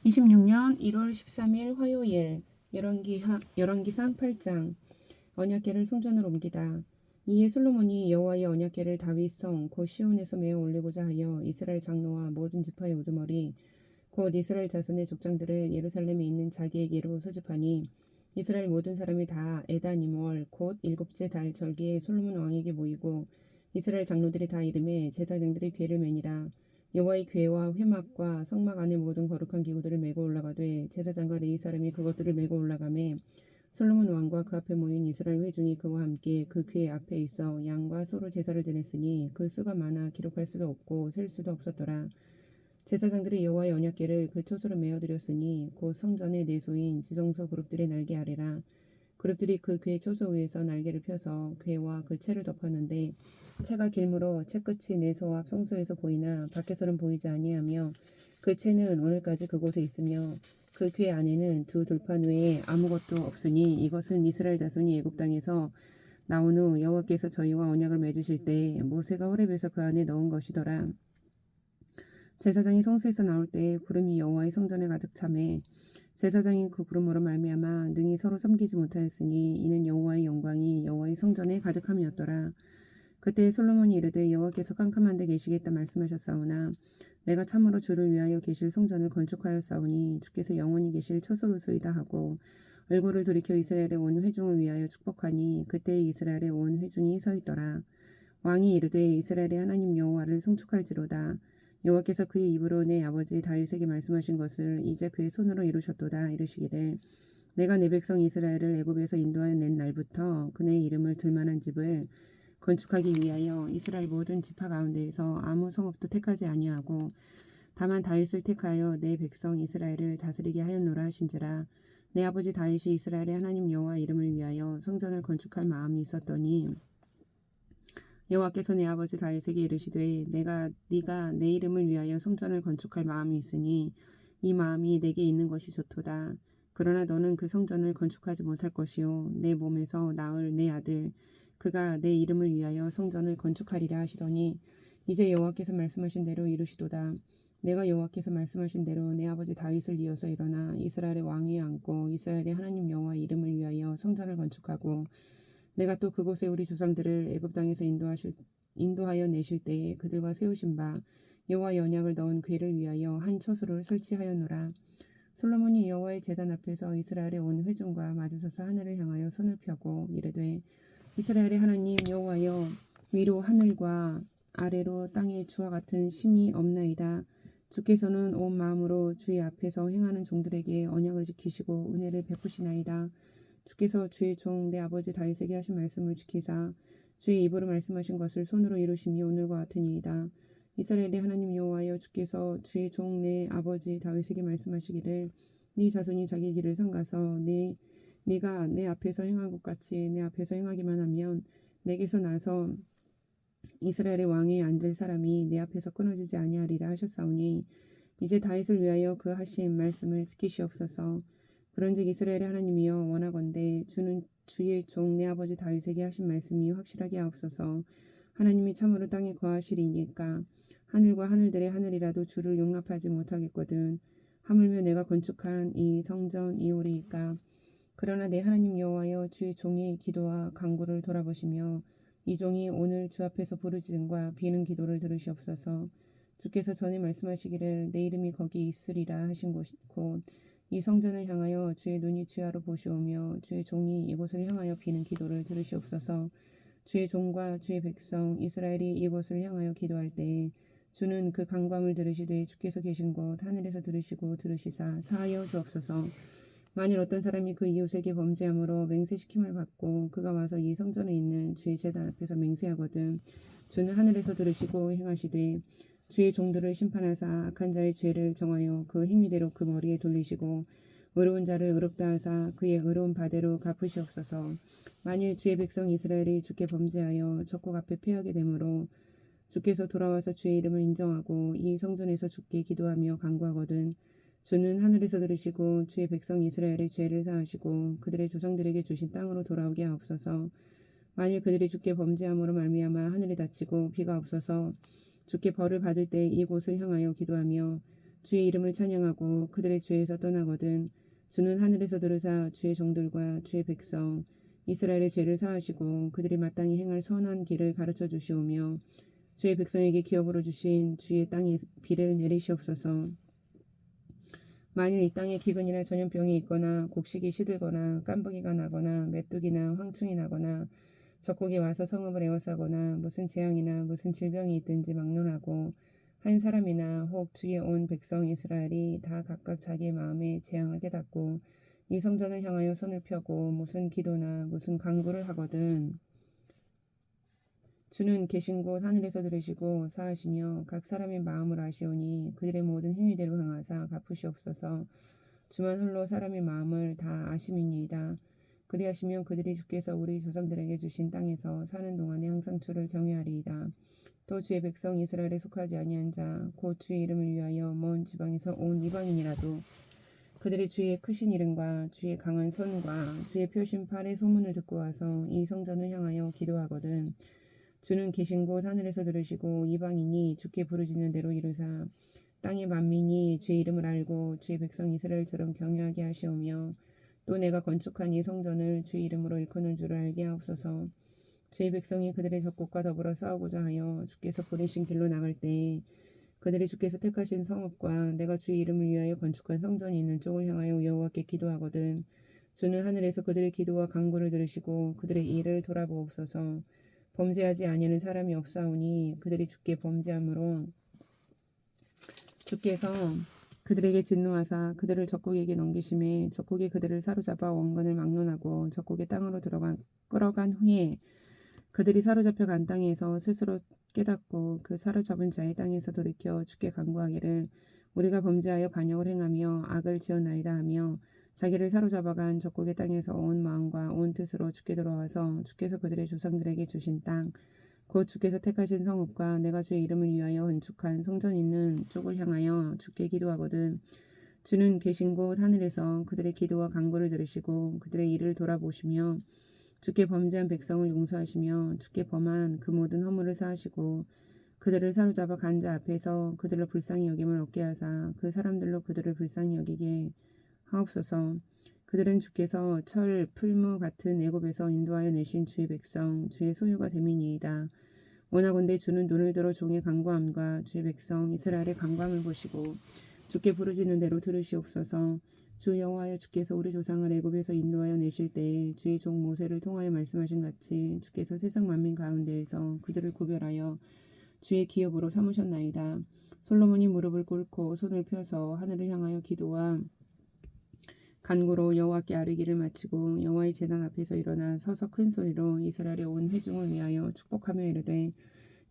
26년 1월 13일 화요일 열왕기상 8장 언약궤를 성전으로 옮기다. 이에 솔로몬이 여호와의 언약궤를 다윗성 곧 시온에서 메어 올리고자 하여 이스라엘 장로와 모든 지파의 우두머리 곧 이스라엘 자손의 족장들을 예루살렘에 있는 자기에게로 소집하니 이스라엘 모든 사람이 다 에다니몰 곧 일곱째 달 절기에 솔로몬 왕에게 모이고 이스라엘 장로들이 다 이름에 제사장들이 궤를 매니라. 여호와의 궤와 회막과 성막 안의 모든 거룩한 기구들을 메고 올라가되 제사장과 레위 사람이 그것들을 메고 올라가매 솔로몬 왕과 그 앞에 모인 이스라엘 회중이 그와 함께 그 궤 앞에 있어 양과 소로 제사를 지냈으니 그 수가 많아 기록할 수도 없고 셀 수도 없었더라. 제사장들이 여호와의 언약궤를 그 초소로 메어드렸으니 곧 성전의 내소인 지성소 그룹들의 날개 아래라. 그룹들이 그 궤 초소 위에서 날개를 펴서 궤와 그 채를 덮었는데 채가 길므로 채 끝이 내소 앞 성소에서 보이나 밖에서는 보이지 아니하며 그 채는 오늘까지 그곳에 있으며 그 궤 안에는 두 들판 외에 아무것도 없으니 이것은 이스라엘 자손이 애굽 땅에서 나온 후 여호와께서 저희와 언약을 맺으실 때 모세가 호렙에서 그 안에 넣은 것이더라. 제사장이 성소에서 나올 때 구름이 여호와의 성전에 가득 차매 제사장이 그 구름으로 말미암아 능히 서로 섬기지 못하였으니 이는 여호와의 영광이 여호와의 성전에 가득함이었더라. 그때 솔로몬이 이르되 여호와께서 깜깜한 데 계시겠다 말씀하셨사오나 내가 참으로 주를 위하여 계실 성전을 건축하였사오니 주께서 영원히 계실 처소로소이다 하고 얼굴을 돌이켜 이스라엘의 온 회중을 위하여 축복하니 그때 이스라엘의 온 회중이 서 있더라. 왕이 이르되 이스라엘의 하나님 여호와를 송축할지로다. 여호와께서 그의 입으로 내 아버지 다윗에게 말씀하신 것을 이제 그의 손으로 이루셨도다. 이르시기를 내가 내 백성 이스라엘을 애굽에서 인도하여 낸 날부터 그의 이름을 들만한 집을 건축하기 위하여 이스라엘 모든 지파 가운데에서 아무 성읍도 택하지 아니하고 다만 다윗을 택하여 내 백성 이스라엘을 다스리게 하였노라 하신지라. 내 아버지 다윗이 이스라엘의 하나님 여호와 이름을 위하여 성전을 건축할 마음이 있었더니 여호와께서 내 아버지 다윗에게 이르시되 네가 내 이름을 위하여 성전을 건축할 마음이 있으니 이 마음이 내게 있는 것이 좋도다. 그러나 너는 그 성전을 건축하지 못할 것이요 내 몸에서 낳을 내 아들 그가 내 이름을 위하여 성전을 건축하리라 하시더니 이제 여호와께서 말씀하신 대로 이루시도다. 내가 여호와께서 말씀하신 대로 내 아버지 다윗을 이어서 일어나 이스라엘의 왕위에 앉고 이스라엘의 하나님 여호와 이름을 위하여 성전을 건축하고 내가 또 그곳에 우리 조상들을 애굽 땅에서 인도하여 내실 때에 그들과 세우신 바 여호와의 언약을 넣은 궤를 위하여 한 처소를 설치하였노라. 솔로몬이 여호와의 제단 앞에서 이스라엘의 온 회중과 마주서서 하늘을 향하여 손을 펴고 이르되 이스라엘의 하나님 여호와여 위로 하늘과 아래로 땅에 주와 같은 신이 없나이다. 주께서는 온 마음으로 주의 앞에서 행하는 종들에게 언약을 지키시고 은혜를 베푸시나이다. 주께서 주의 종 내 아버지 다윗에게 하신 말씀을 지키사 주의 입으로 말씀하신 것을 손으로 이루심이 오늘과 같으니이다. 이스라엘의 하나님 여호와여 주께서 주의 종 내 아버지 다윗에게 말씀하시기를 네 자손이 자기 길을 삼가서 네가 내 앞에서 행한 것 같이 내 앞에서 행하기만 하면 내게서 나서 이스라엘의 왕위에 앉을 사람이 내 앞에서 끊어지지 아니하리라 하셨사오니 이제 다윗을 위하여 그 하신 말씀을 지키시옵소서. 그런즉 이스라엘의 하나님이여 원하건대 주는 주의 종 내 아버지 다윗에게 하신 말씀이 확실하게 하옵소서. 하나님이 참으로 땅에 거하시리니까 하늘과 하늘들의 하늘이라도 주를 용납하지 못하겠거든. 하물며 내가 건축한 이 성전이오리이까. 그러나 내 하나님 여호와여 주의 종의 기도와 간구를 돌아보시며 이 종이 오늘 주 앞에서 부르짖음과 비는 기도를 들으시옵소서. 주께서 전에 말씀하시기를 내 이름이 거기 있으리라 하신 곳 이 성전을 향하여 주의 눈이 주야로 보시오며 주의 종이 이곳을 향하여 비는 기도를 들으시옵소서. 주의 종과 주의 백성 이스라엘이 이곳을 향하여 기도할 때에 주는 그 간구함을 들으시되 주께서 계신 곳 하늘에서 들으시고 들으시사 사하여 주옵소서. 만일 어떤 사람이 그 이웃에게 범죄함으로 맹세시킴을 받고 그가 와서 이 성전에 있는 주의 제단 앞에서 맹세하거든 주는 하늘에서 들으시고 행하시되 주의 종들을 심판하사 악한 자의 죄를 정하여 그 행위대로 그 머리에 돌리시고 의로운 자를 의롭다 하사 그의 의로운 바대로 갚으시옵소서. 만일 주의 백성 이스라엘이 주께 범죄하여 적국 앞에 패하게 되므로 주께서 돌아와서 주의 이름을 인정하고 이 성전에서 주께 기도하며 간구하거든 주는 하늘에서 들으시고 주의 백성 이스라엘의 죄를 사하시고 그들의 조상들에게 주신 땅으로 돌아오게 하옵소서. 만일 그들이 주께 범죄함으로 말미암아 하늘이 닫히고 비가 없어서 주께 벌을 받을 때 이곳을 향하여 기도하며 주의 이름을 찬양하고 그들의 죄에서 떠나거든. 주는 하늘에서 들으사 주의 종들과 주의 백성 이스라엘의 죄를 사하시고 그들이 마땅히 행할 선한 길을 가르쳐 주시오며 주의 백성에게 기업으로 주신 주의 땅에 비를 내리시옵소서. 만일 이 땅에 기근이나 전염병이 있거나 곡식이 시들거나 깐부기가 나거나 메뚜기나 황충이 나거나 적국이 와서 성읍을 에워싸거나 무슨 재앙이나 무슨 질병이 있든지 막론하고 한 사람이나 혹 주의 온 백성 이스라엘이 다 각각 자기의 마음에 재앙을 깨닫고 이 성전을 향하여 손을 펴고 무슨 기도나 무슨 간구를 하거든 주는 계신 곳 하늘에서 들으시고 사하시며 각 사람의 마음을 아시오니 그들의 모든 행위대로 행하사 갚으시옵소서. 주만 홀로 사람의 마음을 다 아심이니이다. 그리하시면 그들이 주께서 우리 조상들에게 주신 땅에서 사는 동안에 항상 주를 경외하리이다. 또 주의 백성 이스라엘에 속하지 아니한 자 곧 주의 이름을 위하여 먼 지방에서 온 이방인이라도 그들이 주의 크신 이름과 주의 강한 손과 주의 펴신 팔의 소문을 듣고 와서 이 성전을 향하여 기도하거든 주는 계신 곳 하늘에서 들으시고 이방인이 주께 부르짖는 대로 이루사 땅의 만민이 주의 이름을 알고 주의 백성 이스라엘처럼 경외하게 하시오며 또 내가 건축한 이 성전을 주의 이름으로 일컫는 줄을 알게 하옵소서. 주의 백성이 그들의 적국과 더불어 싸우고자 하여 주께서 보내신 길로 나갈 때에 그들이 주께서 택하신 성읍과 내가 주의 이름을 위하여 건축한 성전이 있는 쪽을 향하여 여호와께 기도하거든 주는 하늘에서 그들의 기도와 간구를 들으시고 그들의 일을 돌아보옵소서. 범죄하지 아니하는 사람이 없사오니 그들이 주께 범죄함으로 주께서 그들에게 진노하사 그들을 적국에게 넘기심에 적국이 그들을 사로잡아 원근을 막론하고 적국의 땅으로 끌어간 후에 그들이 사로잡혀 간 땅에서 스스로 깨닫고 그 사로잡은 자의 땅에서 돌이켜 주께 간구하기를 우리가 범죄하여 반역을 행하며 악을 지었나이다 하며 자기를 사로잡아간 적국의 땅에서 온 마음과 온 뜻으로 주께 돌아와서 주께서 그들의 조상들에게 주신 땅 곧 주께서 택하신 성읍과 내가 주의 이름을 위하여 건축한 성전 있는 쪽을 향하여 주께 기도하거든 주는 계신 곳 하늘에서 그들의 기도와 간구를 들으시고 그들의 일을 돌아보시며 주께 범죄한 백성을 용서하시며 주께 범한 그 모든 허물을 사하시고 그들을 사로잡아 간 자 앞에서 그들을 불쌍히 여김을 얻게 하사 그 사람들로 그들을 불쌍히 여기게 하옵소서. 그들은 주께서 철, 풀무 같은 애굽에서 인도하여 내신 주의 백성, 주의 소유가 됨이니이다. 원하건대 주는 눈을 들어 종의 간구함과 주의 백성 이스라엘의 간구함을 보시고 주께 부르짖는 대로 들으시옵소서. 주 여호와여 주께서 우리 조상을 애굽에서 인도하여 내실 때에 주의 종 모세를 통하여 말씀하신 같이 주께서 세상 만민 가운데에서 그들을 구별하여 주의 기업으로 삼으셨나이다. 솔로몬이 무릎을 꿇고 손을 펴서 하늘을 향하여 기도와 간구로 여호와께 아뢰기를 마치고 여호와의 제단 앞에서 일어나 서서 큰 소리로 이스라엘의 온 회중을 위하여 축복하며 이르되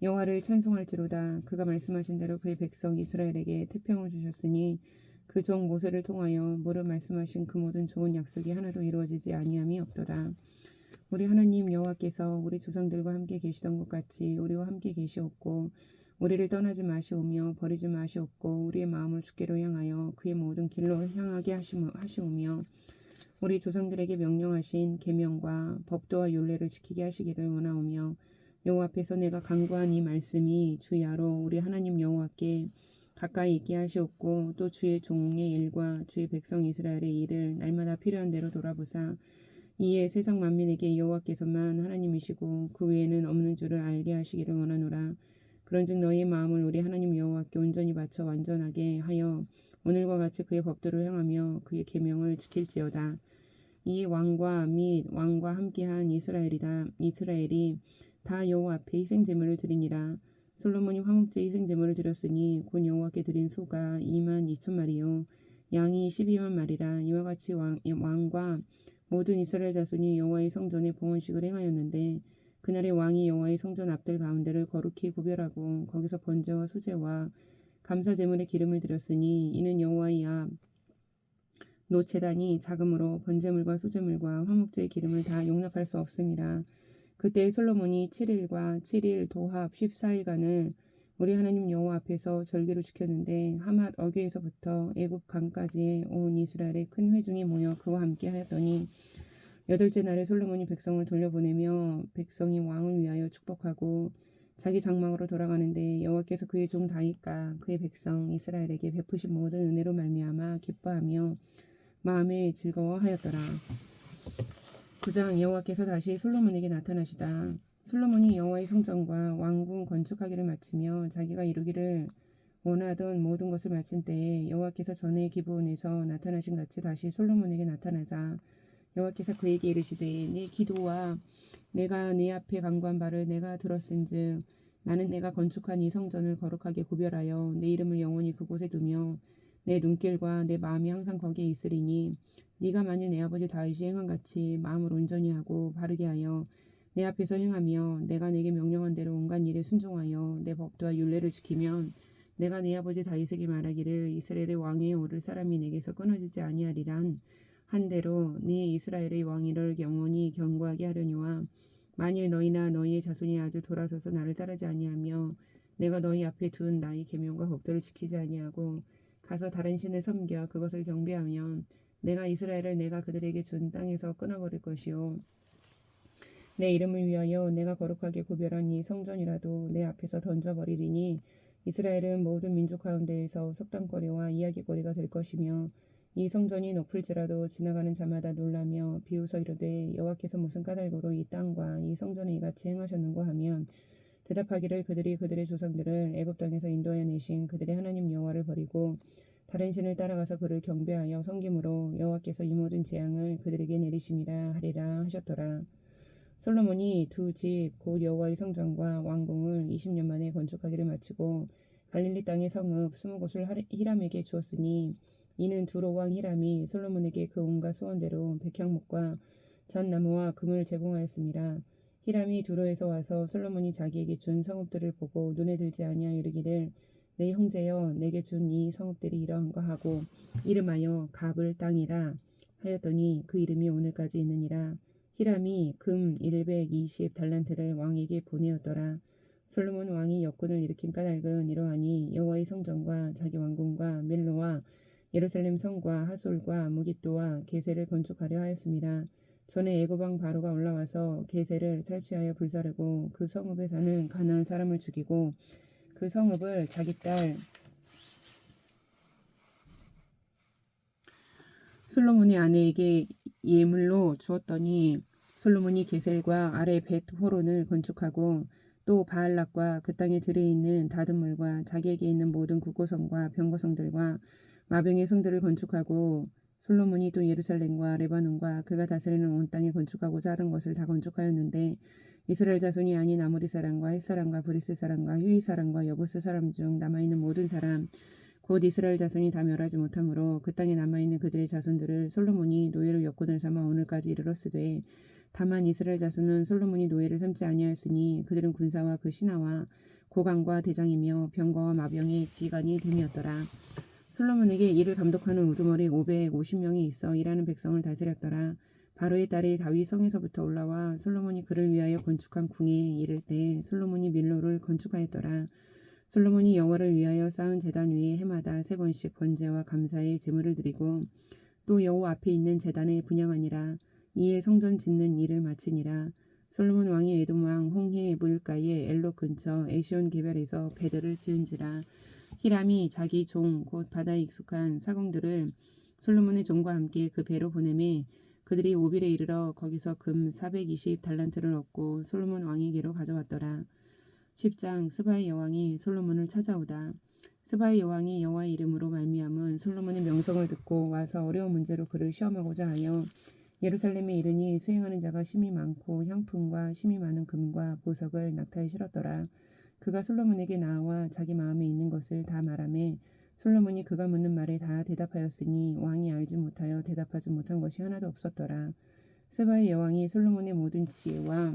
여호와를 찬송할지로다. 그가 말씀하신 대로 그의 백성 이스라엘에게 태평을 주셨으니 그 종 모세를 통하여 무릇 말씀하신 그 모든 좋은 약속이 하나도 이루어지지 아니함이 없도다. 우리 하나님 여호와께서 우리 조상들과 함께 계시던 것 같이 우리와 함께 계시옵고 우리를 떠나지 마시오며 버리지 마시옵고 우리의 마음을 주께로 향하여 그의 모든 길로 향하게 하시오며 우리 조상들에게 명령하신 계명과 법도와 율례를 지키게 하시기를 원하오며 여호와 앞에서 내가 간구한 이 말씀이 주야로 우리 하나님 여호와께 가까이 있게 하시옵고 또 주의 종의 일과 주의 백성 이스라엘의 일을 날마다 필요한 대로 돌아보사 이에 세상 만민에게 여호와께서만 하나님이시고 그 외에는 없는 줄을 알게 하시기를 원하노라. 그런즉 너희의 마음을 우리 하나님 여호와께 온전히 바쳐 완전하게 하여 오늘과 같이 그의 법도를 행하며 그의 계명을 지킬지어다. 이 왕과 및 왕과 함께한 이스라엘이 다 여호와 앞에 희생 제물을 드리니라. 솔로몬이 화목제 희생 제물을 드렸으니 곧 여호와께 드린 소가 2만 2천 마리요 양이 12만 마리라. 이와 같이 왕과 모든 이스라엘 자손이 여호와의 성전에 봉헌식을 행하였는데 그날의 왕이 여호와의 성전 앞들 가운데를 거룩히 구별하고 거기서 번제와 수제와 감사 제물의 기름을 드렸으니 이는 여호와의 앞 노제단이 자금으로 번제물과 수제물과 화목제의 기름을 다 용납할 수 없음이라. 그때 솔로몬이 7일과 7일 도합 14일간을 우리 하나님 여호와 앞에서 절기로 지켰는데 하맛 어귀에서부터 애굽 강까지의 온 이스라엘의 큰 회중이 모여 그와 함께 하였더니 여덟째 날에 솔로몬이 백성을 돌려보내며 백성이 왕을 위하여 축복하고 자기 장막으로 돌아가는데 여호와께서 그의 종 다윗과 그의 백성 이스라엘에게 베푸신 모든 은혜로 말미암아 기뻐하며 마음에 즐거워하였더라. 9장 여호와께서 다시 솔로몬에게 나타나시다. 솔로몬이 여호와의 성전과 왕궁 건축하기를 마치며 자기가 이루기를 원하던 모든 것을 마친 때에 여호와께서 전에 기브온에서 나타나신 같이 다시 솔로몬에게 나타나사 여호와께서 그에게 이르시되 내 기도와 내가 네 앞에 간구한 바를 내가 들었은즉 나는 내가 건축한 이 성전을 거룩하게 구별하여 내 이름을 영원히 그곳에 두며 내 눈길과 내 마음이 항상 거기에 있으리니 네가 만일 내 아버지 다윗이 행한 같이 마음을 온전히 하고 바르게 하여 내 앞에서 행하며 내가 내게 명령한 대로 온갖 일에 순종하여 내 법도와 율례를 지키면 내가 네 아버지 다윗에게 말하기를 이스라엘의 왕위에 오를 사람이 내게서 끊어지지 아니하리란 한 대로 네 이스라엘의 왕위를 영원히 견고하게 하려니와 만일 너희나 너희의 자손이 아주 돌아서서 나를 따르지 아니하며 내가 너희 앞에 둔 나의 계명과 법도를 지키지 아니하고 가서 다른 신을 섬겨 그것을 경배하면 내가 이스라엘을 내가 그들에게 준 땅에서 끊어버릴 것이요 내 이름을 위하여 내가 거룩하게 구별한 이 성전이라도 내 앞에서 던져버리리니 이스라엘은 모든 민족 가운데에서 속담거리와 이야기거리가 될 것이며 이 성전이 높을지라도 지나가는 자마다 놀라며 비웃어 이르되 여호와께서 무슨 까닭으로 이 땅과 이 성전에 이같이 행하셨는고 하면 대답하기를 그들이 그들의 조상들을 애굽 땅에서 인도하여 내신 그들의 하나님 여호와를 버리고 다른 신을 따라가서 그를 경배하여 섬김으로 여호와께서 이 모든 재앙을 그들에게 내리심이라 하리라 하셨더라. 솔로몬이 두 집 곧 여호와의 성전과 왕궁을 20년 만에 건축하기를 마치고 갈릴리 땅의 성읍 20곳을 히람에게 주었으니 이는 두로 왕 히람이 솔로몬에게 그 온갖 소원대로 백향목과 잣나무와 금을 제공하였습니다. 히람이 두로에서 와서 솔로몬이 자기에게 준 성읍들을 보고 눈에 들지 아니하여 이르기를 내 형제여 내게 준 이 성읍들이 이러한가 하고 이름하여 갑을 땅이라 하였더니 그 이름이 오늘까지 있느니라. 히람이 금 120달란트를 왕에게 보내었더라. 솔로몬 왕이 역군을 일으킨 까닭은 이러하니 여호와의 성전과 자기 왕궁과 밀로와 예루살렘 성과 하솔과 무깃도와 게셀을 건축하려 하였습니다. 전에 애굽 왕 바로가 올라와서 게셀을 탈취하여 불사르고 그 성읍에 사는 가나안 사람을 죽이고 그 성읍을 자기 딸 솔로몬의 아내에게 예물로 주었더니 솔로몬이 게셀과 아래 벳 호론을 건축하고 또 바알락과 그 땅에 들에 있는 다듬물과 자기에게 있는 모든 국고성과 병거성들과 마병의 성들을 건축하고 솔로몬이 또 예루살렘과 레바논과 그가 다스리는 온 땅에 건축하고자 하던 것을 다 건축하였는데 이스라엘 자손이 아닌 아모리 사람과 헷 사람과 브리스 사람과 휴이 사람과 여부스 사람 중 남아있는 모든 사람 곧 이스라엘 자손이 다 멸하지 못하므로 그 땅에 남아있는 그들의 자손들을 솔로몬이 노예로 역군을 삼아 오늘까지 이르렀으되 다만 이스라엘 자손은 솔로몬이 노예를 삼지 아니하였으니 그들은 군사와 그 신하와 고관과 대장이며 병거와 마병의 지휘관이 됨이었더라. 솔로몬에게 이를 감독하는 우두머리 550명이 있어 일하는 백성을 다스렸더라. 바로의 딸이 다윗 성에서부터 올라와 솔로몬이 그를 위하여 건축한 궁에 이를 때 솔로몬이 밀로를 건축하였더라. 솔로몬이 여호와를 위하여 쌓은 제단 위에 해마다 3번씩 번제와 감사의 제물을 드리고 또 여호와 앞에 있는 제단에 분향하니라. 이에 성전 짓는 일을 마치니라. 솔로몬 왕이 에돔 왕 홍해 물가에 엘로 근처 에시온 게별에서 배들을 지은지라. 히람이 자기 종 곧 바다에 익숙한 사공들을 솔로몬의 종과 함께 그 배로 보내매 그들이 오빌에 이르러 거기서 금 420달란트를 얻고 솔로몬 왕에게로 가져왔더라. 10장 스바의 여왕이 솔로몬을 찾아오다. 스바의 여왕이 여호와의 이름으로 말미암은 솔로몬의 명성을 듣고 와서 어려운 문제로 그를 시험하고자 하여 예루살렘에 이르니 수행하는 자가 심히 많고 향품과 심히 많은 금과 보석을 낙타에 실었더라. 그가 솔로몬에게 나와 자기 마음에 있는 것을 다 말하매 솔로몬이 그가 묻는 말에 다 대답하였으니 왕이 알지 못하여 대답하지 못한 것이 하나도 없었더라. 스바의 여왕이 솔로몬의 모든 지혜와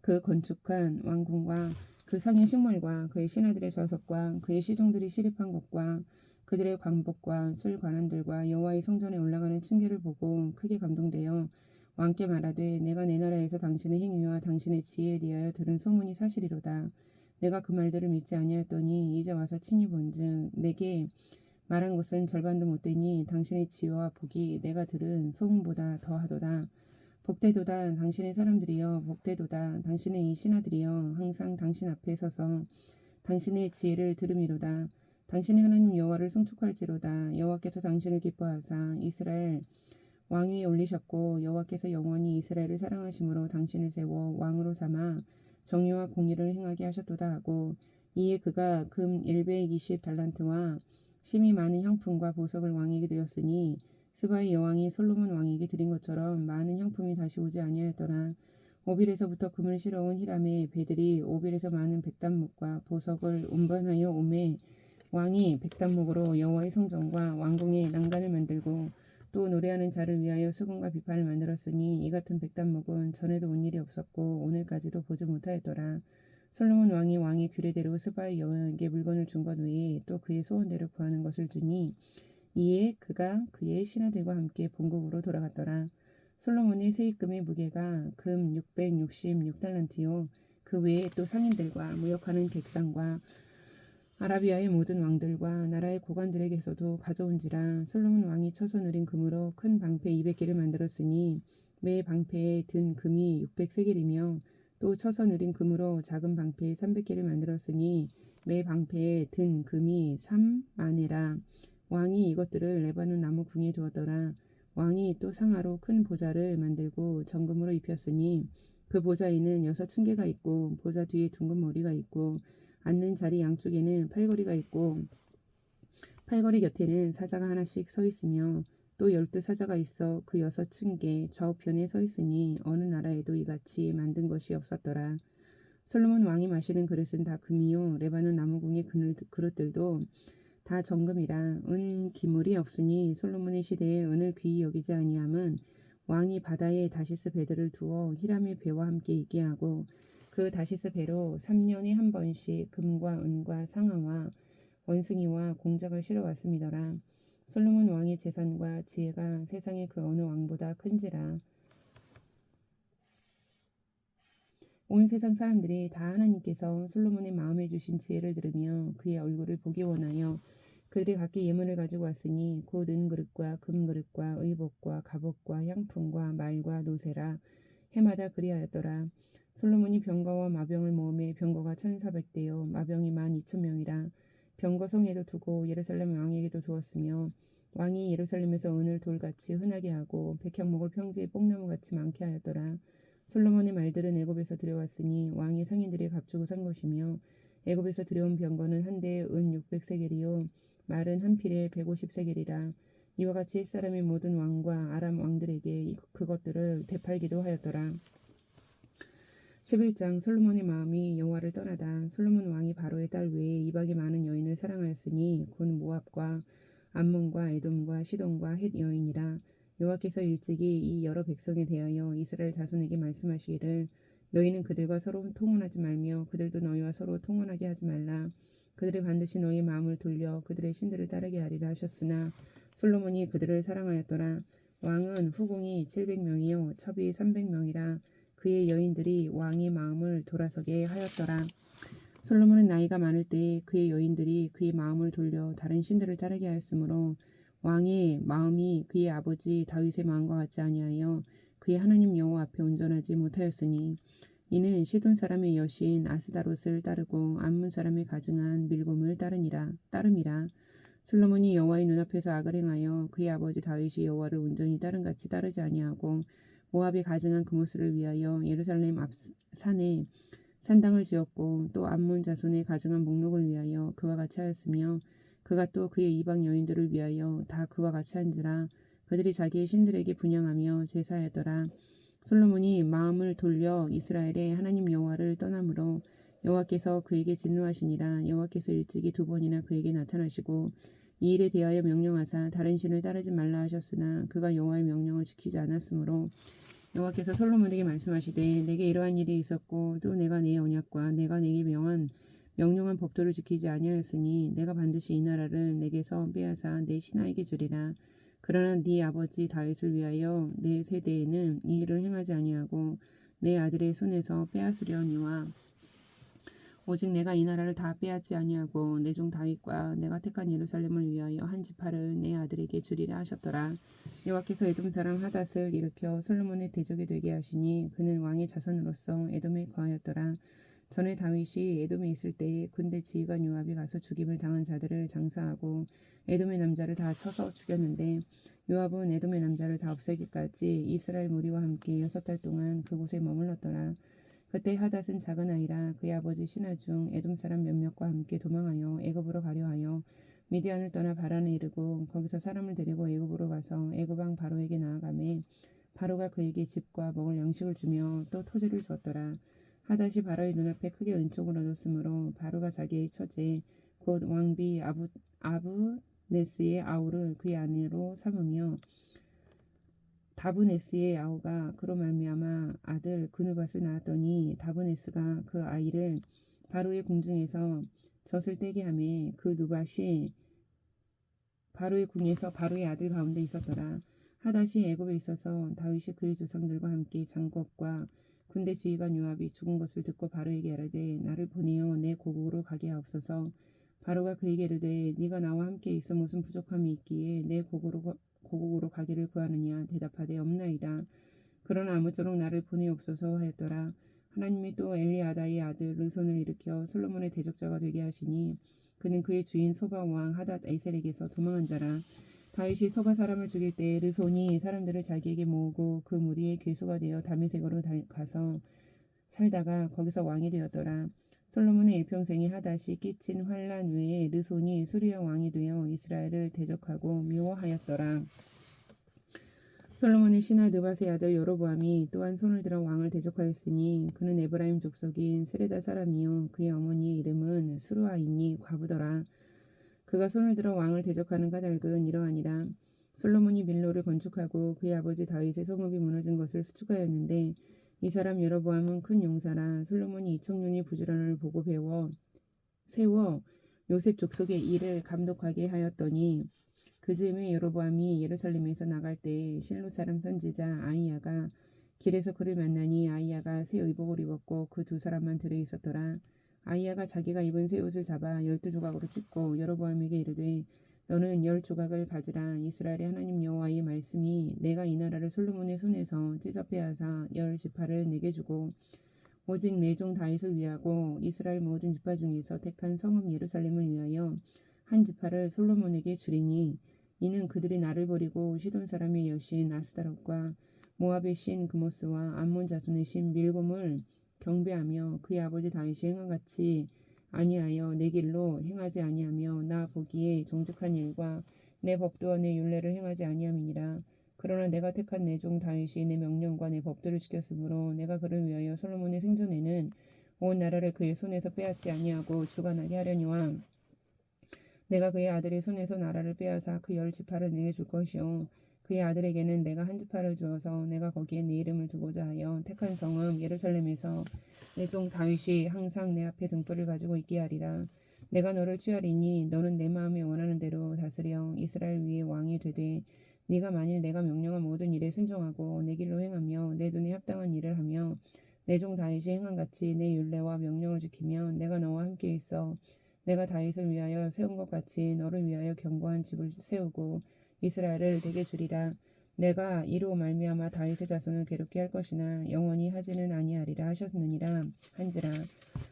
그 건축한 왕궁과 그 상의 식물과 그의 신하들의 좌석과 그의 시종들이 시립한 곳과 그들의 광복과 술 관원들과 여호와의 성전에 올라가는 층계를 보고 크게 감동되어 왕께 말하되 내가 내 나라에서 당신의 행위와 당신의 지혜에 대하여 들은 소문이 사실이로다. 내가 그 말들을 믿지 아니하였더니 이제 와서 친히 본즉 내게 말한 것은 절반도 못되니 당신의 지혜와 복이 내가 들은 소문보다 더하도다. 복되도다 당신의 사람들이여 복되도다 당신의 이 신하들이여 항상 당신 앞에 서서 당신의 지혜를 들음이로다. 당신의 하나님 여호와를 송축할지로다. 여호와께서 당신을 기뻐하사 이스라엘 왕 위에 올리셨고 여호와께서 영원히 이스라엘을 사랑하심으로 당신을 세워 왕으로 삼아 정의와 공의를 행하게 하셨도다 하고 이에 그가 금 120달란트와 심이 많은 향품과 보석을 왕에게 드렸으니 스바의 여왕이 솔로몬 왕에게 드린 것처럼 많은 향품이 다시 오지 아니하였더라. 오빌에서부터 금을 실어온 히람의 배들이 오빌에서 많은 백단목과 보석을 운반하여 오매 왕이 백단목으로 여호와의 성전과 왕궁의 난간을 만들고 또 노래하는 자를 위하여 수금과 비판을 만들었으니 이 같은 백단목은 전에도 온 일이 없었고 오늘까지도 보지 못하였더라. 솔로몬 왕이 왕의 규례대로 스바의 여왕에게 물건을 준 것 외에 또 그의 소원대로 구하는 것을 주니 이에 그가 그의 신하들과 함께 본국으로 돌아갔더라. 솔로몬의 세입금의 무게가 금 666달란트요. 그 외에 또 상인들과 무역하는 객상과 아라비아의 모든 왕들과 나라의 고관들에게서도 가져온지라. 솔로몬 왕이 쳐서 누린 금으로 큰 방패 200개를 만들었으니 매 방패에 든 금이 600세겔이며 또 쳐서 누린 금으로 작은 방패 300개를 만들었으니 매 방패에 든 금이 3만에라. 왕이 이것들을 레바논 나무 궁에 두었더라. 왕이 또 상하로 큰 보좌를 만들고 정금으로 입혔으니 그 보좌에는 6층계가 있고 보좌 뒤에 둥근 머리가 있고 앉는 자리 양쪽에는 팔걸이가 있고 팔걸이 곁에는 사자가 하나씩 서 있으며 또 12사자가 있어 그 6층계 좌우편에 서 있으니 어느 나라에도 이같이 만든 것이 없었더라. 솔로몬 왕이 마시는 그릇은 다 금이요 레바논 나무궁의 그릇들도 다 정금이라. 은 기물이 없으니 솔로몬의 시대에 은을 귀히 여기지 아니함은 왕이 바다에 다시스 배들을 두어 히람의 배와 함께 있게 하고 그 다시스 배로 3년에 한 번씩 금과 은과 상아와 원숭이와 공작을 실어왔음이더라. 솔로몬 왕의 재산과 지혜가 세상의 그 어느 왕보다 큰지라. 온 세상 사람들이 다 하나님께서 솔로몬의 마음에 주신 지혜를 들으며 그의 얼굴을 보기 원하여 그들이 각기 예물을 가지고 왔으니 곧 은그릇과 금그릇과 의복과 갑옷과 향품과 말과 노새라. 해마다 그리하였더라. 솔로몬이 병거와 마병을 모으매 병거가 1400대요 마병이 12,000명이라. 병거 성에도 두고 예루살렘 왕에게도 두었으며 왕이 예루살렘에서 은을 돌같이 흔하게 하고 백향목을 평지에 뽕나무같이 많게 하였더라. 솔로몬의 말들은 애굽에서 들여왔으니 왕의 상인들이 값주고 산 것이며 애굽에서 들여온 병거는 한 대에 은 600세겔이요 말은 한 필에 150세겔이라. 이와 같이 햇사람의 모든 왕과 아람 왕들에게 그것들을 되팔기도 하였더라. 11장 솔로몬의 마음이 여호와를 떠나다. 솔로몬 왕이 바로의 딸 외에 이방의 많은 여인을 사랑하였으니 곧 모압과 암몬과 에돔과 시돈과 헷 여인이라. 여호와께서 일찍이 이 여러 백성에 대하여 이스라엘 자손에게 말씀하시기를 너희는 그들과 서로 통혼하지 말며 그들도 너희와 서로 통혼하게 하지 말라. 그들이 반드시 너희의 마음을 돌려 그들의 신들을 따르게 하리라 하셨으나 솔로몬이 그들을 사랑하였더라. 왕은 후궁이 700명이요 첩이 300명이라. 그의 여인들이 왕의 마음을 돌아서게 하였더라. 솔로몬은 나이가 많을 때에 그의 여인들이 그의 마음을 돌려 다른 신들을 따르게 하였으므로 왕의 마음이 그의 아버지 다윗의 마음과 같지 아니하여 그의 하나님 여호와 앞에 온전하지 못하였으니 이는 시돈 사람의 여신 아스다롯을 따르고 암몬 사람의 가증한 밀곰을 따름이라. 솔로몬이 여호와의 눈앞에서 악을 행하여 그의 아버지 다윗이 여호와를 온전히 따름같이 따르지 아니하고 모압이 가증한 그모스를 위하여 예루살렘 앞 산에 산당을 지었고 또 암몬 자손의 가증한 목록을 위하여 그와 같이 하였으며 그가 또 그의 이방 여인들을 위하여 다 그와 같이 한지라. 그들이 자기의 신들에게 분향하며 제사하였더라. 솔로몬이 마음을 돌려 이스라엘의 하나님 여호와를 떠나므로 여호와께서 그에게 진노하시니라. 여호와께서 일찍이 2번이나 그에게 나타나시고 이 일에 대하여 명령하사 다른 신을 따르지 말라 하셨으나 그가 여호와의 명령을 지키지 않았으므로 여호와께서 솔로몬에게 말씀하시되 내게 이러한 일이 있었고 또 내가 내 언약과 내가 내게 명령한 법도를 지키지 아니하였으니 내가 반드시 이 나라를 내게서 빼앗아 내 신하에게 주리라. 그러나 네 아버지 다윗을 위하여 내 세대에는 이 일을 행하지 아니하고 내 아들의 손에서 빼앗으려니와 오직 내가 이 나라를 다 빼앗지 아니하고 내 종 다윗과 내가 택한 예루살렘을 위하여 한 지파를 내 아들에게 주리라 하셨더라. 여호와께서 에돔 사람 하닷을 일으켜 솔로몬의 대적이 되게 하시니 그는 왕의 자손으로서 에돔에 거하였더라. 전에 다윗이 에돔에 있을 때에 군대 지휘관 요압이 가서 죽임을 당한 자들을 장사하고 에돔의 남자를 다 쳐서 죽였는데 요압은 에돔의 남자를 다 없애기까지 이스라엘 무리와 함께 6달 동안 그곳에 머물렀더라. 그때 하닷은 작은 아이라 그의 아버지 신하 중 에돔 사람 몇몇과 함께 도망하여 애굽으로 가려 하여 미디안을 떠나 바란에 이르고 거기서 사람을 데리고 애굽으로 가서 애굽 왕 바로에게 나아가매 바로가 그에게 집과 먹을 양식을 주며 또 토지를 주었더라. 하닷이 바로의 눈앞에 크게 은총을 얻었으므로 바로가 자기의 처제 곧 왕비 아브네스의 아우를 그의 아내로 삼으며 다브네스의 아우가 그로 말미암아 아들 그누밧을 낳았더니 다브네스가 그 아이를 바로의 궁중에서 젖을 떼게 하매 그 누밧이 바로의 궁에서 바로의 아들 가운데 있었더라. 하닷이 애굽에 있어서 다윗이 그의 조상들과 함께 장검과 군대 지휘관 요압이 죽은 것을 듣고 바로에게 이르되 나를 보내어 내 고국으로 가게 하옵소서. 바로가 그에게 이르되 네가 나와 함께 있어 무슨 부족함이 있기에 내 고국으로 가기를 구하느냐. 대답하되 없나이다. 그러나 아무쪼록 나를 보내옵소서 하였더라. 하나님이 또 엘리아다의 아들 르손을 일으켜 솔로몬의 대적자가 되게 하시니 그는 그의 주인 소바 왕 하닷 에셀에게서 도망한 자라. 다윗이 소바 사람을 죽일 때 르손이 사람들을 자기에게 모으고 그 무리의 괴수가 되어 다메섹으로 가서 살다가 거기서 왕이 되었더라. 솔로몬의 일평생에 하닷이 끼친 환란 외에 르손이 수리아 왕이 되어 이스라엘을 대적하고 미워하였더라. 솔로몬의 신하 느밧의 아들 여로보암이 또한 손을 들어 왕을 대적하였으니 그는 에브라임 족속인 세레다 사람이요 그의 어머니의 이름은 수루아이니 과부더라. 그가 손을 들어 왕을 대적하는 까닭은 이러하니라. 솔로몬이 밀로를 건축하고 그의 아버지 다윗의 성읍이 무너진 것을 수축하였는데 이 사람 여로보암은 큰 용사라. 솔로몬이 2000년이 부지런을 보고 세워 요셉 족속의 일을 감독하게 하였더니 그 즈음에 여로보암이 예루살렘에서 나갈 때 실로 사람 선지자 아이야가 길에서 그를 만나니 아이야가 새 의복을 입었고 그 두 사람만 들어 있었더라. 아이야가 자기가 입은 새 옷을 잡아 12조각으로 찢고 여로보암에게 이르되 너는 10조각을 가지라. 이스라엘의 하나님 여호와의 말씀이 내가 이 나라를 솔로몬의 손에서 찢어 빼앗아 10지파를 내게 주고 오직 내 종 다윗을 위하고 이스라엘 모든 지파 중에서 택한 성읍 예루살렘을 위하여 한 지파를 솔로몬에게 주리니 이는 그들이 나를 버리고 시돈 사람의 여신 아스다롯과 모압의 신 그모스와 암몬 자손의 신 밀곰을 경배하며 그의 아버지 다윗이 행한 같이 아니하여 내 길로 행하지 아니하며 나 보기에 정직한 일과 내 법도와 내 율례를 행하지 아니함이니라. 그러나 내가 택한 내 종 다윗이 내 명령과 내 법도를 지켰으므로 내가 그를 위하여 솔로몬의 생전에는 온 나라를 그의 손에서 빼앗지 아니하고 주관하게 하려니와 내가 그의 아들의 손에서 나라를 빼앗아 그 10지파를 내게 줄 것이요 그의 아들에게는 내가 한 지파를 주어서 내가 거기에 내 이름을 두고자 하여 택한 성읍 예루살렘에서 내 종 다윗이 항상 내 앞에 등불을 가지고 있게 하리라. 내가 너를 취하리니 너는 내 마음에 원하는 대로 다스려 이스라엘 위에 왕이 되되 네가 만일 내가 명령한 모든 일에 순종하고 내 길로 행하며 내 눈에 합당한 일을 하며 내 종 다윗이 행한 같이 내 율례와 명령을 지키면 내가 너와 함께 있어 내가 다윗을 위하여 세운 것 같이 너를 위하여 견고한 집을 세우고 이스라엘을 내게 주리라. 내가 이로 말미암아 다윗의 자손을 괴롭게 할 것이나 영원히 하지는 아니하리라 하셨느니라 한지라.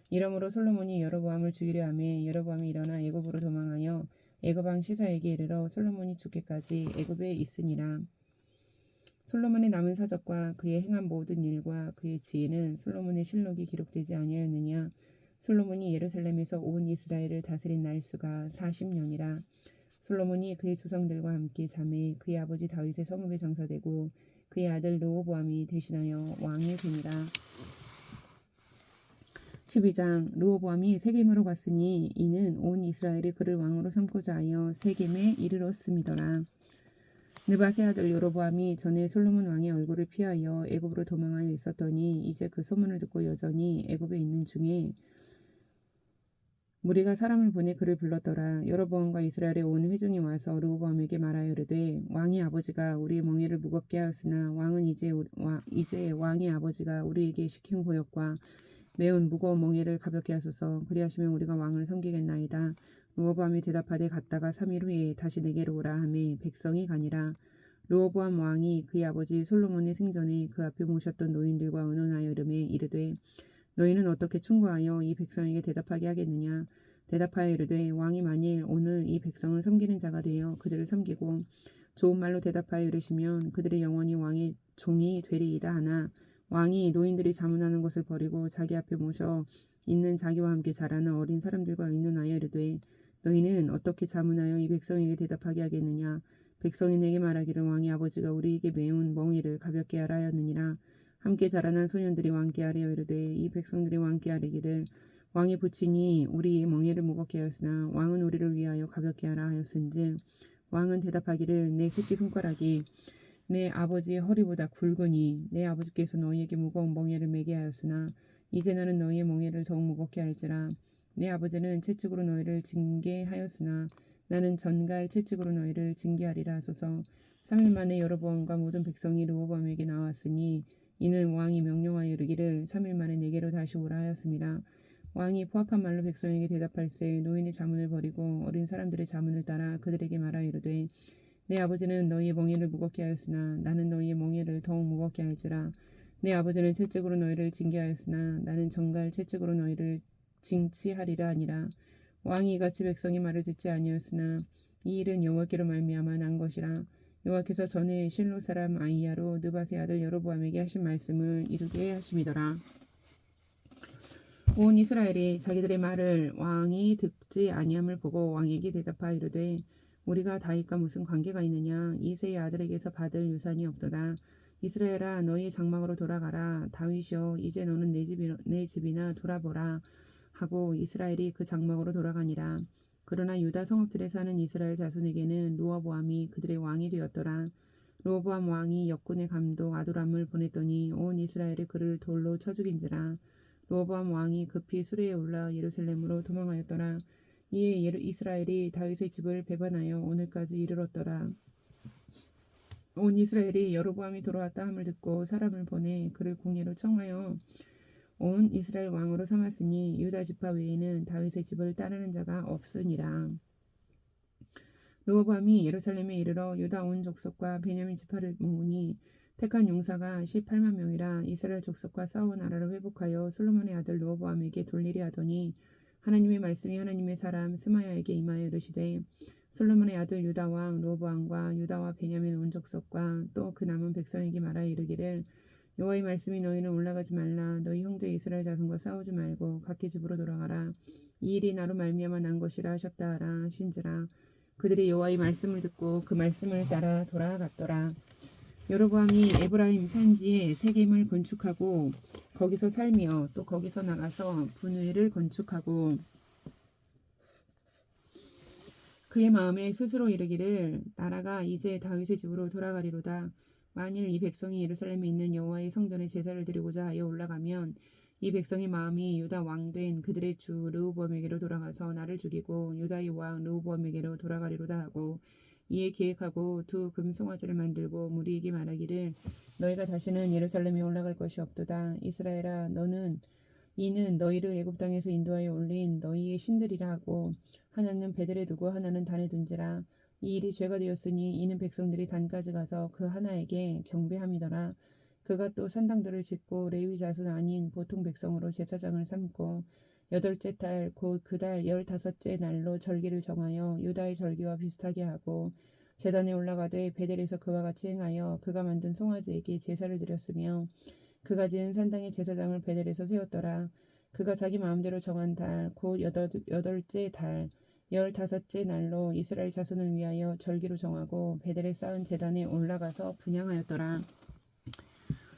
이러므로 솔로몬이 여로보암을 죽이려 하매 여로보암이 일어나 애굽으로 도망하여 애굽 왕 시사에게 이르러 솔로몬이 죽기까지 애굽에 있으니라. 솔로몬의 남은 사적과 그의 행한 모든 일과 그의 지혜는 솔로몬의 실록이 기록되지 아니하였느냐. 솔로몬이 예루살렘에서 온 이스라엘을 다스린 날수가 40년이라. 솔로몬이 그의 조상들과 함께 잠에 그의 아버지 다윗의 성읍에 장사되고 그의 아들 르호보암이 대신하여 왕이 되니라. 12장 르호보암이 세겜으로 갔으니 이는 온 이스라엘이 그를 왕으로 삼고자 하여 세겜에 이르렀음이더라. 느밧의 아들 여로보암이 전에 솔로몬 왕의 얼굴을 피하여 애굽으로 도망하여 있었더니 이제 그 소문을 듣고 여전히 애굽에 있는 중에 무리가 사람을 보내 그를 불렀더라. 여로보암과 이스라엘의 온 회중이 와서 르호보암에게 말하여 이르되 왕의 아버지가 우리의 멍에를 무겁게 하였으나 왕은 이제 왕의 아버지가 우리에게 시킨 고역과 매운 무거운 멍에를 가볍게 하소서. 그리하시면 우리가 왕을 섬기겠나이다. 르호보암이 대답하되 갔다가 3일 후에 다시 내게로 오라 하매 백성이 가니라. 르호보암 왕이 그의 아버지 솔로몬의 생전에 그 앞에 모셨던 노인들과 의논하여 이르되 너희는 어떻게 충고하여 이 백성에게 대답하게 하겠느냐. 대답하여 이르되 왕이 만일 오늘 이 백성을 섬기는 자가 되어 그들을 섬기고 좋은 말로 대답하여 이르시면 그들의 영원히 왕의 종이 되리이다 하나 왕이 노인들이 자문하는 것을 버리고 자기 앞에 모셔 있는 자기와 함께 자라는 어린 사람들과 의논하여 이르되 너희는 어떻게 자문하여 이 백성에게 대답하게 하겠느냐. 백성이 내게 말하기를 왕의 아버지가 우리에게 매운 멍에를 가볍게 하라 하였느니라. 함께 자라난 소년들이 왕께 아뢰어 이르되 이 백성들이 왕께 아뢰기를 왕의 부친이 우리의 멍에를 무겁게 하였으나 왕은 우리를 위하여 가볍게 하라 하였은즉 왕은 대답하기를 내 새끼손가락이 내 아버지의 허리보다 굵으니 내 아버지께서 너희에게 무거운 멍에를 매게 하였으나 이제 나는 너희의 멍에를 더욱 무겁게 할지라. 내 아버지는 채찍으로 너희를 징계하였으나 나는 전갈 채찍으로 너희를 징계하리라 하소서. 3일 만에 여로보암과 모든 백성이 르호보암에게 나왔으니 이는 왕이 명령하여 이르기를 3일 만에 내게로 다시 오라 하였습니다. 왕이 포악한 말로 백성에게 대답할세 노인의 자문을 버리고 어린 사람들의 자문을 따라 그들에게 말하여 이르되 내 아버지는 너희의 멍에를 무겁게 하였으나 나는 너희의 멍에를 더욱 무겁게 할지라. 내 아버지는 채찍으로 너희를 징계하였으나 나는 정갈 채찍으로 너희를 징치하리라 하니라. 왕이 이같이 백성의 말을 듣지 아니하였으나 이 일은 여호와께로 말미암아 난 것이라. 여호와께서 전에 실로 사람 아이야로 느밧의 아들 여로보암에게 하신 말씀을 이루게 하심이더라. 온 이스라엘이 자기들의 말을 왕이 듣지 아니함을 보고 왕에게 대답하여 이르되 우리가 다윗과 무슨 관계가 있느냐. 이새의 아들에게서 받을 유산이 없도다. 이스라엘아 너희의 장막으로 돌아가라. 다윗이여 이제 너는 내 집이나 돌아보라 하고 이스라엘이 그 장막으로 돌아가니라. 그러나 유다 성읍들에 사는 이스라엘 자손에게는 르호보암이 그들의 왕이 되었더라. 르호보암 왕이 역군의 감독 아도람을 보냈더니 온 이스라엘이 그를 돌로 쳐 죽인지라. 르호보암 왕이 급히 수레에 올라 예루살렘으로 도망하였더라. 이에 이스라엘이 다윗의 집을 배반하여 오늘까지 이르렀더라. 온 이스라엘이 여로보암이 돌아왔다 함을 듣고 사람을 보내 그를 공예로 청하여 온 이스라엘 왕으로 삼았으니 유다 지파 외에는 다윗의 집을 따르는 자가 없으니라. 르호보암이 예루살렘에 이르러 유다 온 족속과 베냐민 지파를 모으니 택한 용사가 18만 명이라. 이스라엘 족속과 싸워 나라를 회복하여 솔로몬의 아들 르호보암에게 돌리려 하더니 하나님의 말씀이 하나님의 사람 스마야에게 임하여 이르시되 솔로몬의 아들 유다 왕 르호보암과 유다와 베냐민 온 족속과 또 그 남은 백성에게 말하여 이르기를 여호와의 말씀이 너희는 올라가지 말라. 너희 형제 이스라엘 자손과 싸우지 말고 각기 집으로 돌아가라. 이 일이 나로 말미암아 난 것이라 하셨다 하라 하신지라. 그들이 여호와의 말씀을 듣고 그 말씀을 따라 돌아갔더라. 여로보암이 에브라임 산지에 세겜을 건축하고 거기서 살며 또 거기서 나가서 분회를 건축하고 그의 마음에 스스로 이르기를 나라가 이제 다윗의 집으로 돌아가리로다. 만일 이 백성이 예루살렘에 있는 여호와의 성전에 제사를 드리고자 하여 올라가면 이 백성의 마음이 유다 왕된 그들의 주 르호보암에게로 돌아가서 나를 죽이고 유다의 왕 르호보암에게로 돌아가리로다 하고 이에 계획하고 두 금송아지를 만들고 무리에게 말하기를 너희가 다시는 예루살렘에 올라갈 것이 없도다. 이스라엘아 이는 너희를 애굽 땅에서 인도하여 올린 너희의 신들이라 하고 하나는 베델에 두고 하나는 단에 둔지라. 이 일이 죄가 되었으니 이는 백성들이 단까지 가서 그 하나에게 경배함이더라. 그가 또 산당들을 짓고 레위 자손 아닌 보통 백성으로 제사장을 삼고 8째 달 곧 그 달 15째 날로 절기를 정하여 유다의 절기와 비슷하게 하고 제단에 올라가되 베델에서 그와 같이 행하여 그가 만든 송아지에게 제사를 드렸으며 그가 지은 산당의 제사장을 베델에서 세웠더라. 그가 자기 마음대로 정한 달 곧 8째 달 15째 날로 이스라엘 자손을 위하여 절기로 정하고 베델에 쌓은 제단에 올라가서 분향하였더라.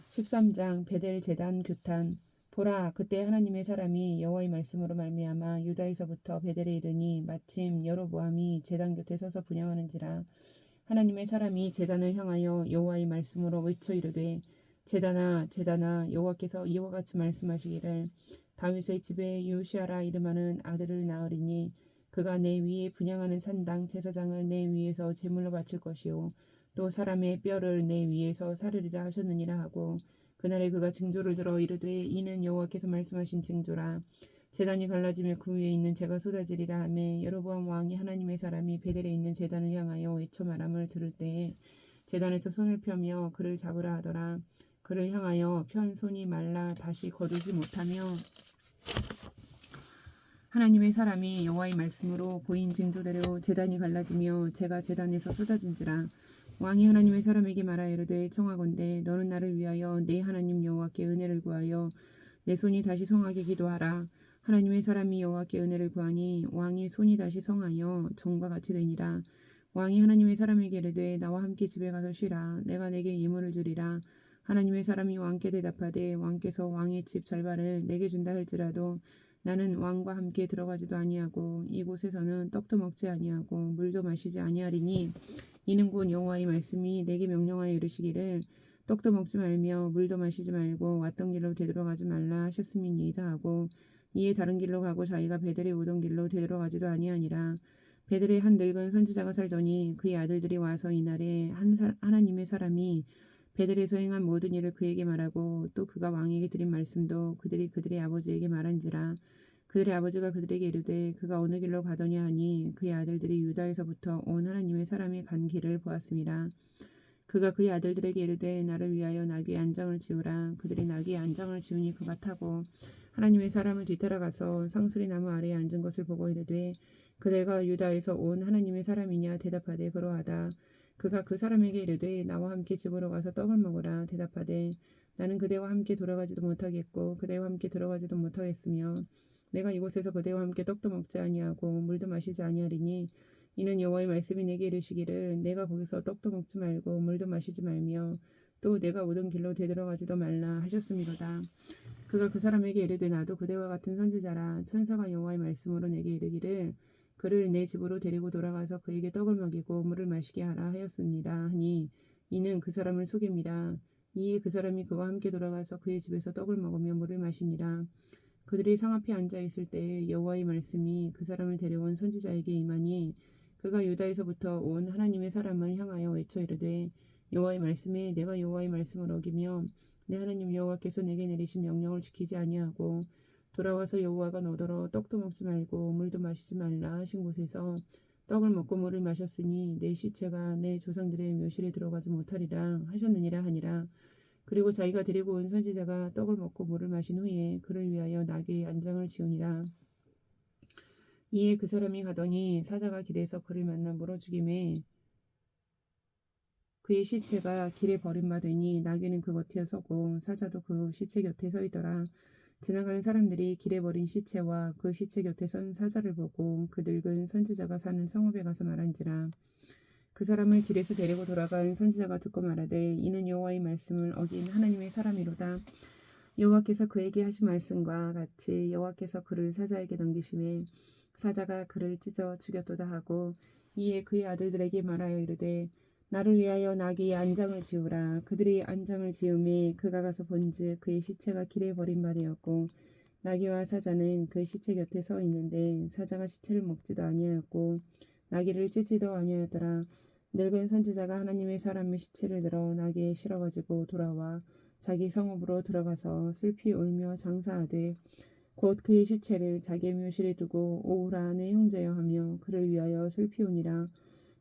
13장 베델 제단 규탄. 보라 그때 하나님의 사람이 여호와의 말씀으로 말미암아 유다에서부터 베델에 이르니 마침 여로보암이 제단 곁에 서서 분향하는지라. 하나님의 사람이 제단을 향하여 여호와의 말씀으로 외쳐 이르되 제단아 제단아 여호와께서 이와 같이 말씀하시기를 다윗의 집에 요시아라 이름하는 아들을 낳으리니 그가 내 위에 분향하는 산당 제사장을 내 위에서 제물로 바칠 것이요 또 사람의 뼈를 내 위에서 사르리라 하셨느니라 하고 그날에 그가 징조를 들어 이르되 이는 여호와께서 말씀하신 징조라. 제단이 갈라지며 그 위에 있는 재가 쏟아지리라 하매 여로보암 왕이 하나님의 사람이 베델에 있는 제단을 향하여 외쳐 말함을 들을 때에 제단에서 손을 펴며 그를 잡으라 하더라. 그를 향하여 편 손이 말라 다시 거두지 못하며 하나님의 사람이 여호와의 말씀으로 보인 징조대로 제단이 갈라지며 재가 제단에서 쏟아진지라. 왕이 하나님의 사람에게 말하여 이르되 청하건대 너는 나를 위하여 내 하나님 여호와께 은혜를 구하여 내 손이 다시 성하게 기도하라. 하나님의 사람이 여호와께 은혜를 구하니 왕의 손이 다시 성하여 전과 같이 되니라. 왕이 하나님의 사람에게 이르되 나와 함께 집에 가서 쉬라. 내가 내게 예물을 주리라. 하나님의 사람이 왕께 대답하되 왕께서 왕의 집 절반을 내게 준다 할지라도 나는 왕과 함께 들어가지도 아니하고 이곳에서는 떡도 먹지 아니하고 물도 마시지 아니하리니 이는 곧 여호와의 말씀이 내게 명령하여 이르시기를 떡도 먹지 말며 물도 마시지 말고 왔던 길로 되돌아가지 말라 하셨음이니이다 하고 이에 다른 길로 가고 자기가 베델에 오던 길로 되돌아가지도 아니하니라. 베델에 한 늙은 선지자가 살더니 그의 아들들이 와서 이날에 하나님의 사람이 베델에서 행한 모든 일을 그에게 말하고 또 그가 왕에게 드린 말씀도 그들이 그들의 아버지에게 말한지라. 그들의 아버지가 그들에게 이르되 그가 어느 길로 가더냐 하니 그의 아들들이 유다에서부터 온 하나님의 사람이 간 길을 보았음이라. 그가 그의 아들들에게 이르되 나를 위하여 나귀의 안장을 지으라. 그들이 나귀의 안장을 지으니 그가 타고 하나님의 사람을 뒤따라가서 상수리 나무 아래에 앉은 것을 보고 이르되 그대가 유다에서 온 하나님의 사람이냐 대답하되 그러하다. 그가 그 사람에게 이르되 나와 함께 집으로 가서 떡을 먹으라 대답하되 나는 그대와 함께 돌아가지도 못하겠고 그대와 함께 들어가지도 못하겠으며 내가 이곳에서 그대와 함께 떡도 먹지 아니하고 물도 마시지 아니하리니 이는 여호와의 말씀이 내게 이르시기를 내가 거기서 떡도 먹지 말고 물도 마시지 말며 또 내가 오던 길로 되돌아가지도 말라 하셨음이로다. 그가 그 사람에게 이르되 나도 그대와 같은 선지자라. 천사가 여호와의 말씀으로 내게 이르기를 그를 내 집으로 데리고 돌아가서 그에게 떡을 먹이고 물을 마시게 하라 하였습니다 하니 이는 그 사람을 속임이라. 이에 그 사람이 그와 함께 돌아가서 그의 집에서 떡을 먹으며 물을 마시니라. 그들이 상 앞에 앉아 있을 때에 여호와의 말씀이 그 사람을 데려온 선지자에게 임하니 그가 유다에서부터 온 하나님의 사람을 향하여 외쳐 이르되 여호와의 말씀에 내가 여호와의 말씀을 어기며 내 하나님 여호와께서 내게 내리신 명령을 지키지 아니하고 돌아와서 여호와가 너더러 떡도 먹지 말고 물도 마시지 말라 하신 곳에서 떡을 먹고 물을 마셨으니 내 시체가 내 조상들의 묘실에 들어가지 못하리라 하셨느니라 하니라. 그리고 자기가 데리고 온 선지자가 떡을 먹고 물을 마신 후에 그를 위하여 나귀의 안장을 지으니라. 이에 그 사람이 가더니 사자가 길에서 그를 만나 물어 죽임에 그의 시체가 길에 버림받으니 나귀는 그 곁에 서고 사자도 그 시체 곁에 서있더라. 지나가는 사람들이 길에 버린 시체와 그 시체 곁에 선 사자를 보고 그 늙은 선지자가 사는 성읍에 가서 말한지라. 그 사람을 길에서 데리고 돌아간 선지자가 듣고 말하되 이는 여호와의 말씀을 어긴 하나님의 사람이로다. 여호와께서 그에게 하신 말씀과 같이 여호와께서 그를 사자에게 넘기심에 사자가 그를 찢어 죽였도다 하고 이에 그의 아들들에게 말하여 이르되 나를 위하여 나귀의 안장을 지으라. 그들이 안장을 지음에 그가 가서 본즉 그의 시체가 길에 버린 바 되었고 나귀와 사자는 그 시체 곁에 서 있는데 사자가 시체를 먹지도 아니하였고 나귀를 찢지도 아니하였더라. 늙은 선지자가 하나님의 사람의 시체를 들어 나귀에 실어가지고 돌아와 자기 성읍으로 들어가서 슬피 울며 장사하되 곧 그의 시체를 자기의 묘실에 두고 오후라 내 형제여 하며 그를 위하여 슬피 우니라.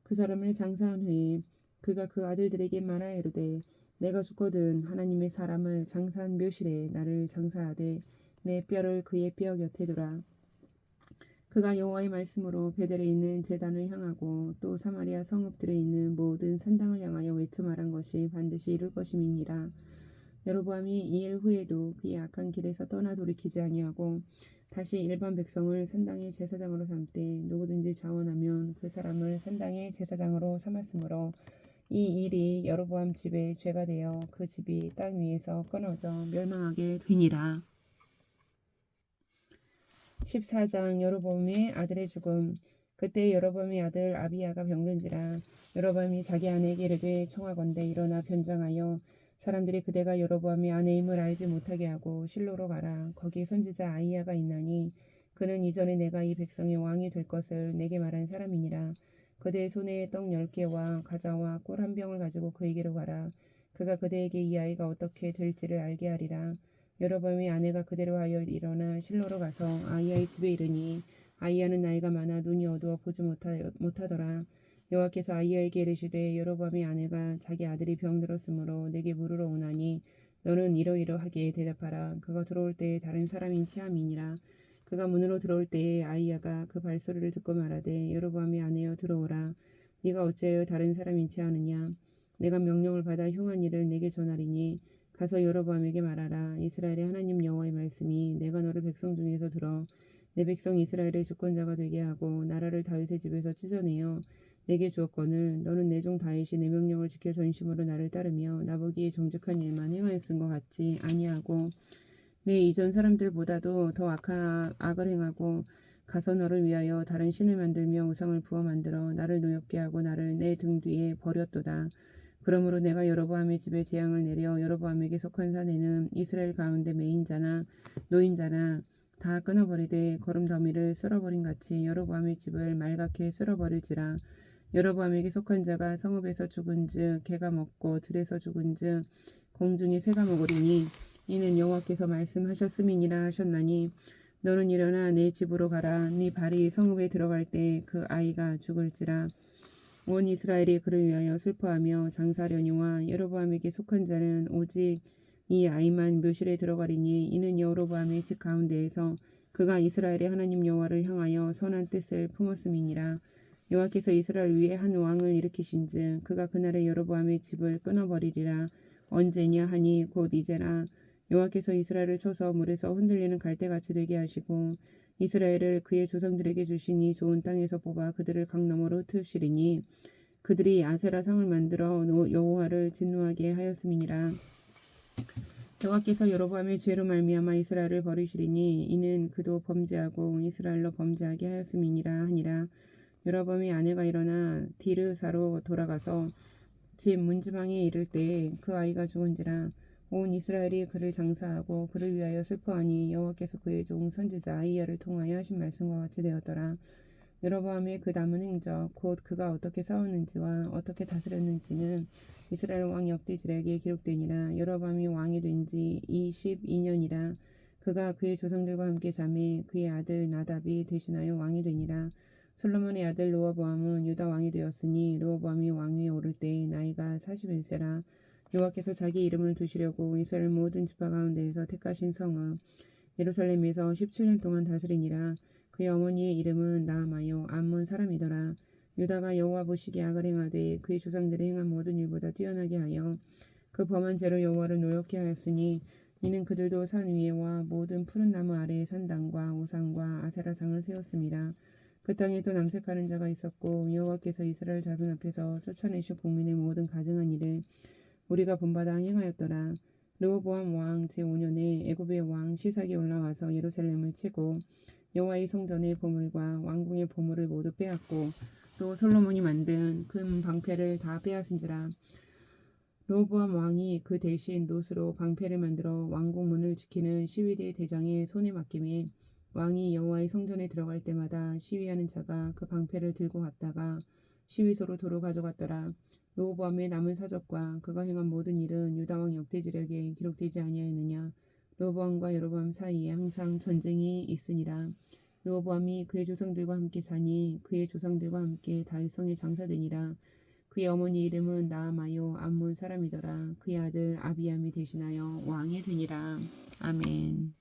그 사람을 장사한 후에 그가 그 아들들에게 말하여 이르되 내가 죽거든 하나님의 사람을 장사한 묘실에 나를 장사하되 내 뼈를 그의 뼈 곁에 두라. 그가 여호와의 말씀으로 베델에 있는 제단을 향하고 또 사마리아 성읍들에 있는 모든 산당을 향하여 외쳐 말한 것이 반드시 이룰 것임이니라. 여로보암이 이 일 후에도 그의 악한 길에서 떠나 돌이키지 아니하고 다시 일반 백성을 산당의 제사장으로 삼되 누구든지 자원하면 그 사람을 산당의 제사장으로 삼았으므로 이 일이 여로보암 집의 죄가 되어 그 집이 땅 위에서 끊어져 멸망하게 되니라. 14장 여로보암의 아들의 죽음. 그때 여로보암의 아들 아비야가 병든지라. 여로보암이 자기 아내에게 이르되 청하건대 일어나 변장하여 사람들이 그대가 여로보암의 아내임을 알지 못하게 하고 실로로 가라. 거기 선지자 아히야가 있나니 그는 이전에 내가 이 백성의 왕이 될 것을 내게 말한 사람이니라. 그대의 손에 떡 10개와 과자와 꿀 한 병을 가지고 그에게로 가라. 그가 그대에게 이 아이가 어떻게 될지를 알게 하리라. 여로보암의 아내가 그대로 하여 일어나 실로로 가서 아이야의 집에 이르니 아이야는 나이가 많아 눈이 어두워 보지 못하더라. 여호와께서 아이야에게 이르시되 여로보암의 아내가 자기 아들이 병들었으므로 내게 물으러 오나니 너는 이러이러하게 대답하라. 그가 들어올 때에 다른 사람인 체함이니라. 그가 문으로 들어올 때에 아이야가 그 발소리를 듣고 말하되 여로보암의 아내여 들어오라. 네가 어찌하여 다른 사람인 체하느냐. 내가 명령을 받아 흉한 일을 내게 전하리니 가서 여로보암에게 말하라. 이스라엘의 하나님 여호와의 말씀이 내가 너를 백성 중에서 들어 내 백성 이스라엘의 주권자가 되게 하고 나라를 다윗의 집에서 찢어내어 내게 주었거늘 너는 내 종 다윗이 내 명령을 지켜 전심으로 나를 따르며 나보기에 정직한 일만 행하였은 것 같지 아니하고 내 이전 사람들보다도 더 악한 악을 행하고 가서 너를 위하여 다른 신을 만들며 우상을 부어 만들어 나를 노엽게 하고 나를 내 등 뒤에 버렸도다. 그러므로 내가 여로보암의 집에 재앙을 내려 여로보암에게 속한 사내는 이스라엘 가운데 매인자나 노인자나 다 끊어버리되 거름더미를 쓸어버린 같이 여로보암의 집을 말갛게 쓸어버릴지라. 여로보암에게 속한 자가 성읍에서 죽은즉 개가 먹고 들에서 죽은즉 공중에 새가 먹으리니 이는 여호와께서 말씀하셨음이니라 하셨나니 너는 일어나 내 집으로 가라. 네 발이 성읍에 들어갈 때 그 아이가 죽을지라. 온 이스라엘이 그를 위하여 슬퍼하며 장사려니와 여로보암에게 속한 자는 오직 이 아이만 묘실에 들어가리니 이는 여로보암의 집 가운데에서 그가 이스라엘의 하나님 여호와를 향하여 선한 뜻을 품었음이니라. 여호와께서 이스라엘 위에 한 왕을 일으키신즉 그가 그날에 여로보암의 집을 끊어버리리라. 언제냐 하니 곧 이제라. 여호와께서 이스라엘을 쳐서 물에서 흔들리는 갈대같이 되게 하시고 이스라엘을 그의 조상들에게 주신 이 좋은 땅에서 뽑아 그들을 강 너머로 흩으시리니 그들이 아세라 상을 만들어 여호와를 진노하게 하였음이니라. 여호와께서 여로보암의 죄로 말미암아 이스라엘을 버리시리니 이는 그도 범죄하고 이스라엘로 범죄하게 하였음이니라 하니라. 여로보암의 아내가 일어나 디르사로 돌아가서 집 문지방에 이를 때에 그 아이가 죽은지라. 온 이스라엘이 그를 장사하고 그를 위하여 슬퍼하니 여호와께서 그의 종 선지자 아이야를 통하여 하신 말씀과 같이 되었더라. 여로보암의 그 남은 행적 곧 그가 어떻게 싸웠는지와 어떻게 다스렸는지는 이스라엘 왕 역대지략에 기록되니라. 여로보암이 왕이 된 지 22년이라. 그가 그의 조상들과 함께 잠에 그의 아들 나답이 대신하여 왕이 되니라. 솔로몬의 아들 르호보암은 유다 왕이 되었으니 르호보암이 왕위에 오를 때에 나이가 41세라. 여호와께서 자기 이름을 두시려고 이스라엘 모든 지파 가운데에서 택하신 성읍 예루살렘에서 17년 동안 다스리니라. 그의 어머니의 이름은 나아마요 암몬 사람이더라. 유다가 여호와 보시기에 악을 행하되 그의 조상들이 행한 모든 일보다 뛰어나게 하여 그 범한 죄로 여호와를 노엽게 하였으니 이는 그들도 산 위에와 모든 푸른 나무 아래에 산당과 우상과 아세라상을 세웠음이라. 그 땅에 또 남색하는 자가 있었고 여호와께서 이스라엘 자손 앞에서 쫓아내신 국민의 모든 가증한 일을 우리가 본바다 행하였더라. 르호보암 왕 제5년에 애굽의 왕 시삭이 올라와서 예루살렘을 치고 여호와의 성전의 보물과 왕궁의 보물을 모두 빼앗고 또 솔로몬이 만든 금 방패를 다 빼앗은지라. 르호보암 왕이 그 대신 놋으로 방패를 만들어 왕궁 문을 지키는 시위대 대장의 손에 맡김에 왕이 여호와의 성전에 들어갈 때마다 시위하는 자가 그 방패를 들고 갔다가 시위소로 도로 가져갔더라. 르호보암의 남은 사적과 그가 행한 모든 일은 유다 왕 역대지략에 기록되지 아니하였느냐. 르호보암과 여로보암 사이에 항상 전쟁이 있으니라. 르호보암이 그의 조상들과 함께 자니 그의 조상들과 함께 다윗 성에 장사되니라. 그의 어머니 이름은 나아마요 암몬 사람이더라. 그의 아들 아비암이 대신하여 왕이 되니라. 아멘.